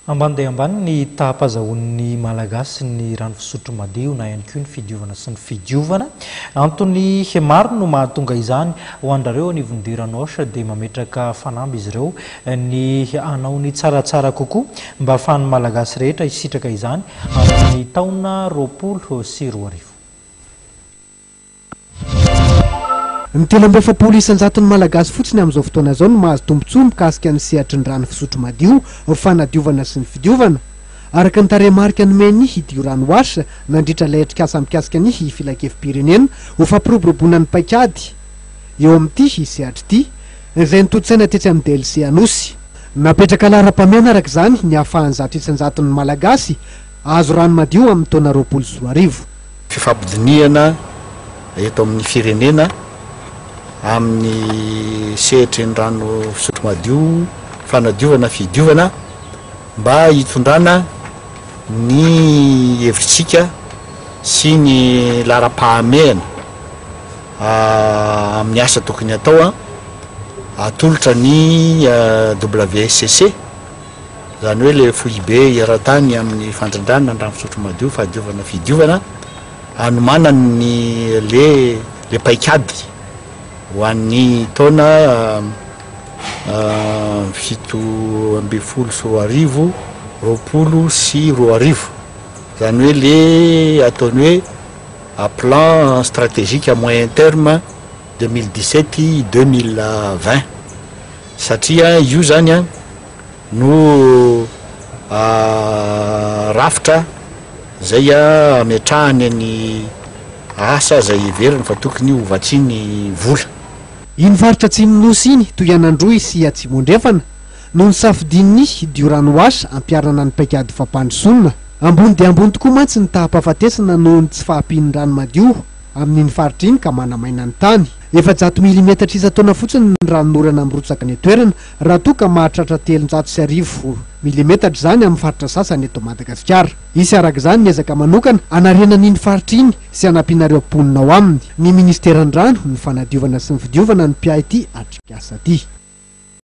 Ambany dia ambany ny tahapazahoan'ny malagasy ny rano fisotro madio na ihany koa ny fidiovana sy ny fidiovana. Antony maro no mahatonga izany ho andareo anivondirano ohatra dia mametraka fanamby izy ireo ny anao ny tsaratsara kokoa mba ahafahan'ny malagasy rehetra hisitraka izany amin'ny taona 2024. Ny 370 isanjaton'ny malagasy fotsiny amin'izao fotoana izao no mahazo tombontsoa mikasika ny sehatry ny rano fisotro madio, fanadiovana sy ny fidiovana. Araka ny tarehimarika nomeny Idio Ranomasina nandritra ilay hetrikasa mikasika ny filakevim-pirenena ho fampiroboroboana ny paikady eo amin'ity sehatra ity, izay nitotsaina tetsy amin'ny DLC Anosy. Napetraka laharam-pahamehana araka izany ny ahafahan'ny zato isanjaton'ny malagasy azo rano madio amin'ny taona 2024. Fifampidiniana eto amin'ny firenena amin'ny sehatry ny rano fisotro madio, fanadiovana, fidiovana mba hitondrana ny hevritsika sy ny laharam-pahamehana amin'ny asa tokony atao atolotra ny WSCC, zany hoe le FOIB eran-tany amin'ny fandrindrana ny rano fisotro madio, fadiovana, fidiovana, hanomana ny le paikady ho an'ny taona 2024. Zany hoe le ataony hoe plan stratégique à moyen terme 2017-2020, satria io zany no rafitra zay ametrahany ny asa zay iveriny fa tokony ho vatsiny vola. Iny faritra Atsimon'Nosy iny toy Anandroy sy Atsimondrefana no nisafidin'ny Idio Ranomasina ampiarana ny paikady fampandrosoana. Ambony dia ambony tokoa mantsy ny tahampahafatesana noho ny tsy fahampian'ny rano madio amin'iny faritra iny ka manamaina ny tany. 400 mm isan-taona fotsiny ny ranonorana mirotsaka ny toerana raha toa ka mahatratra 350 mm zany amin'ny faritra sasany eto Madagasikara. Isy araka izany niezaka manokana anarena n'iny faritra iny sy hanampianareo mponina ao aminy. Ny ministeran-drano, ny fanadiovana sy ny fidiovana ny mpiahy ity atrikasa ity.